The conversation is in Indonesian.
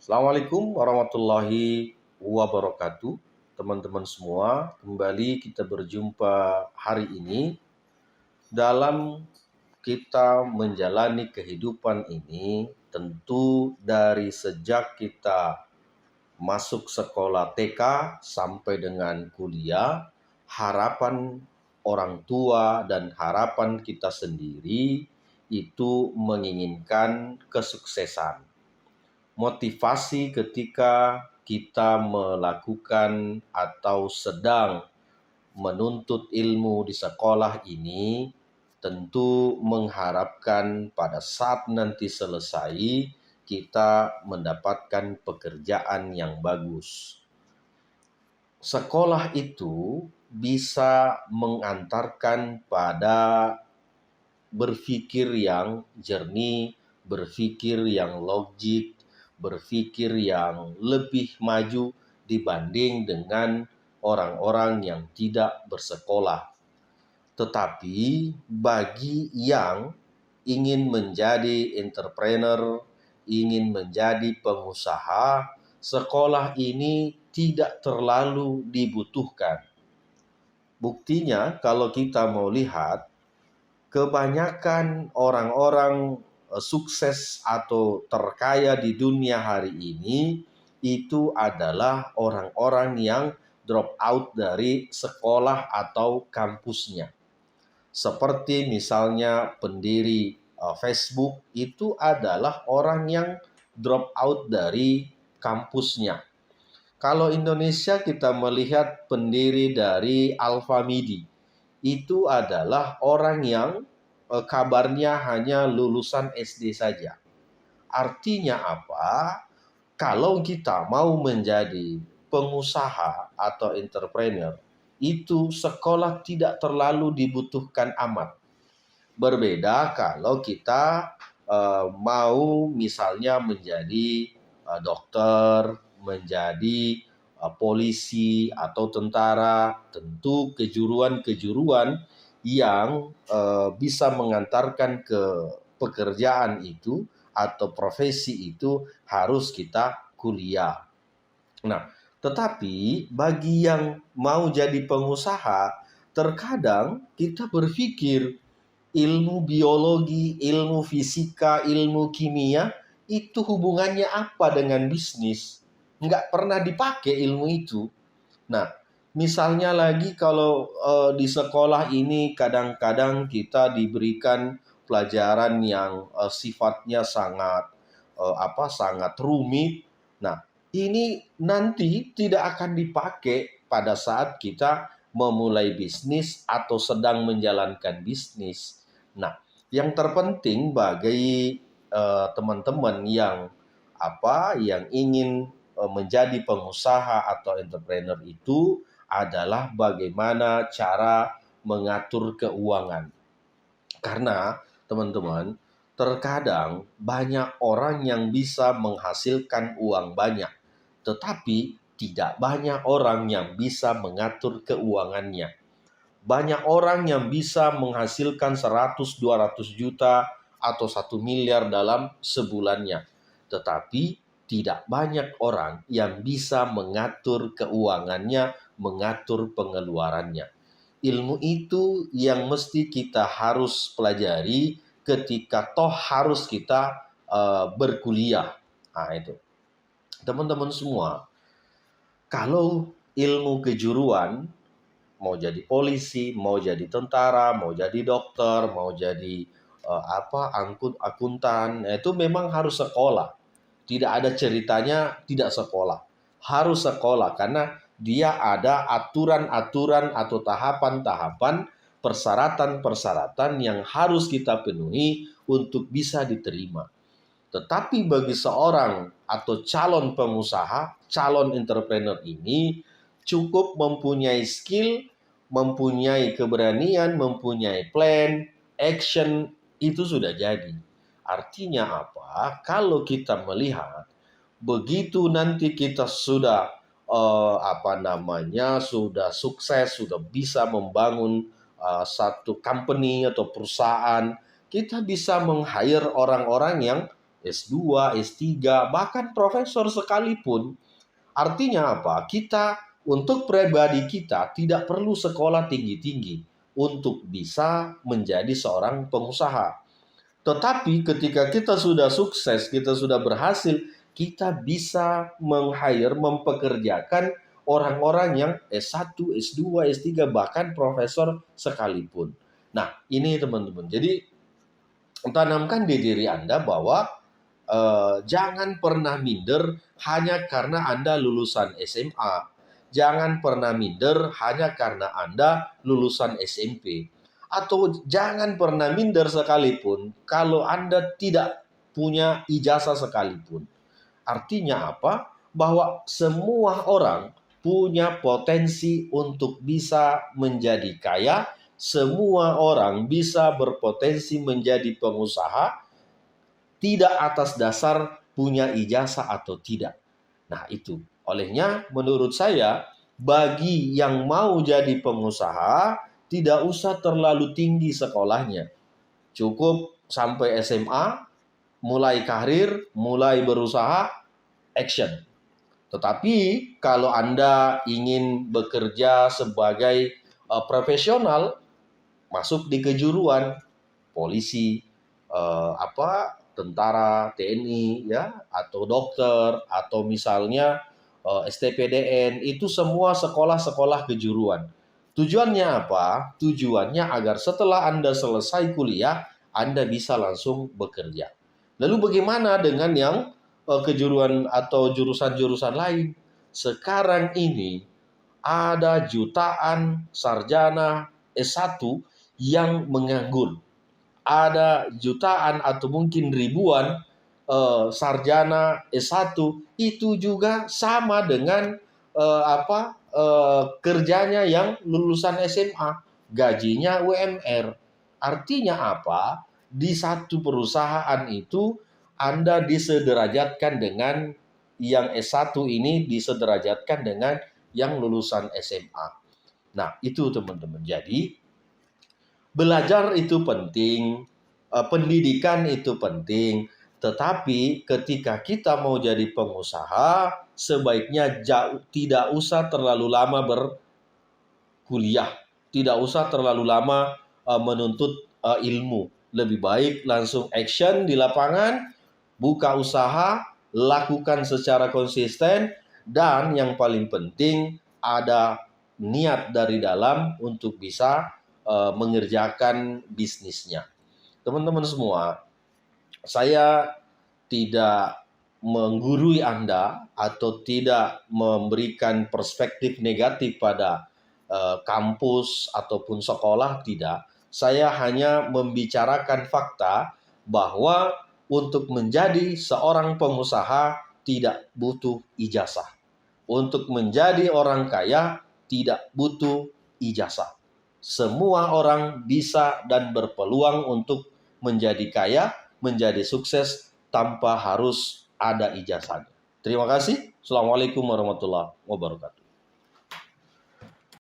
Assalamualaikum warahmatullahi wabarakatuh. Teman-teman semua, kembali kita berjumpa hari ini dalam kita menjalani kehidupan ini. Tentu dari sejak kita masuk sekolah TK sampai dengan kuliah, harapan orang tua dan harapan kita sendiri itu menginginkan kesuksesan. Motivasi ketika kita melakukan atau sedang menuntut ilmu di sekolah ini tentu mengharapkan pada saat nanti selesai kita mendapatkan pekerjaan yang bagus. Sekolah itu bisa mengantarkan pada berpikir yang jernih, berpikir yang logik, berpikir yang lebih maju dibanding dengan orang-orang yang tidak bersekolah. Tetapi bagi yang ingin menjadi entrepreneur, ingin menjadi pengusaha, sekolah ini tidak terlalu dibutuhkan. Buktinya kalau kita mau lihat, kebanyakan orang-orang sukses atau terkaya di dunia hari ini itu adalah orang-orang yang drop out dari sekolah atau kampusnya. Seperti misalnya pendiri Facebook itu adalah orang yang drop out dari kampusnya. Kalau Indonesia kita melihat pendiri dari Alfamidi, itu adalah orang yang kabarnya hanya lulusan SD saja. Artinya apa? Kalau kita mau menjadi pengusaha atau entrepreneur, itu sekolah tidak terlalu dibutuhkan amat. Berbeda kalau kita mau misalnya menjadi dokter, menjadi polisi atau tentara, tentu kejuruan-kejuruan yang bisa mengantarkan ke pekerjaan itu atau profesi itu harus kita kuliah. Nah, tetapi bagi yang mau jadi pengusaha, terkadang kita berpikir ilmu biologi, ilmu fisika, ilmu kimia, itu hubungannya apa dengan bisnis? Nggak pernah dipakai ilmu itu. Nah, misalnya lagi kalau di sekolah ini kadang-kadang kita diberikan pelajaran yang sifatnya sangat rumit. Nah, ini nanti tidak akan dipakai pada saat kita memulai bisnis atau sedang menjalankan bisnis. Nah, yang terpenting bagi teman-teman yang ingin menjadi pengusaha atau entrepreneur itu adalah bagaimana cara mengatur keuangan. Karena teman-teman, terkadang banyak orang yang bisa menghasilkan uang banyak, tetapi tidak banyak orang yang bisa mengatur keuangannya. Banyak orang yang bisa menghasilkan 100-200 juta atau 1 miliar dalam sebulannya. Tetapi tidak banyak orang yang bisa mengatur keuangannya, mengatur pengeluarannya. Ilmu itu yang mesti kita harus pelajari ketika toh harus kita berkuliah. Nah itu. Teman-teman semua, kalau ilmu kejuruan, mau jadi polisi, mau jadi tentara, mau jadi dokter, mau jadi akuntan, itu memang harus sekolah. Tidak ada ceritanya tidak sekolah. Harus sekolah karena dia ada aturan-aturan atau tahapan-tahapan, persyaratan-persyaratan yang harus kita penuhi untuk bisa diterima. Tetapi bagi seorang atau calon pengusaha, calon entrepreneur ini cukup mempunyai skill, mempunyai keberanian, mempunyai plan, action, itu sudah jadi. Artinya apa? Kalau kita melihat begitu nanti kita sudah sudah sukses, sudah bisa membangun satu company atau perusahaan, kita bisa meng-hire orang-orang yang S2, S3, bahkan profesor sekalipun. Artinya apa? Kita, untuk pribadi kita, tidak perlu sekolah tinggi-tinggi untuk bisa menjadi seorang pengusaha. Tetapi ketika kita sudah sukses, kita sudah berhasil, kita bisa meng-hire, mempekerjakan orang-orang yang S1, S2, S3, bahkan profesor sekalipun. Nah, ini teman-teman. Jadi, tanamkan di diri Anda bahwa jangan pernah minder hanya karena Anda lulusan SMA. Jangan pernah minder hanya karena Anda lulusan SMP. Atau jangan pernah minder sekalipun kalau Anda tidak punya ijazah sekalipun. Artinya apa? Bahwa semua orang punya potensi untuk bisa menjadi kaya. Semua orang bisa berpotensi menjadi pengusaha, tidak atas dasar punya ijazah atau tidak. Nah, itu. Olehnya, menurut saya, bagi yang mau jadi pengusaha, tidak usah terlalu tinggi sekolahnya. Cukup sampai SMA, mulai karir, mulai berusaha, action. Tetapi, kalau Anda ingin bekerja sebagai profesional, masuk di kejuruan, polisi, tentara, TNI, ya, atau dokter, atau misalnya STPDN, itu semua sekolah-sekolah kejuruan. Tujuannya apa? Tujuannya agar setelah Anda selesai kuliah, Anda bisa langsung bekerja. Lalu bagaimana dengan yang kejuruan atau jurusan-jurusan lain? Sekarang ini ada jutaan sarjana S1 yang menganggur. Ada jutaan atau mungkin ribuan sarjana S1 itu juga sama dengan kerjanya yang lulusan SMA, gajinya UMR. Artinya apa? Di satu perusahaan itu Anda disederajatkan dengan yang S1 ini, disederajatkan dengan yang lulusan SMA. Nah, itu teman-teman. Jadi belajar itu penting, pendidikan itu penting, tetapi ketika kita mau jadi pengusaha, sebaiknya tidak usah terlalu lama berkuliah, tidak usah terlalu lama menuntut ilmu. Lebih baik langsung action di lapangan, buka usaha, lakukan secara konsisten, dan yang paling penting ada niat dari dalam untuk bisa mengerjakan bisnisnya. Teman-teman semua, saya tidak menggurui Anda atau tidak memberikan perspektif negatif pada kampus ataupun sekolah, tidak. Saya hanya membicarakan fakta bahwa untuk menjadi seorang pengusaha tidak butuh ijazah. Untuk menjadi orang kaya tidak butuh ijazah. Semua orang bisa dan berpeluang untuk menjadi kaya, menjadi sukses tanpa harus ada ijazahnya. Terima kasih. Assalamualaikum warahmatullahi wabarakatuh.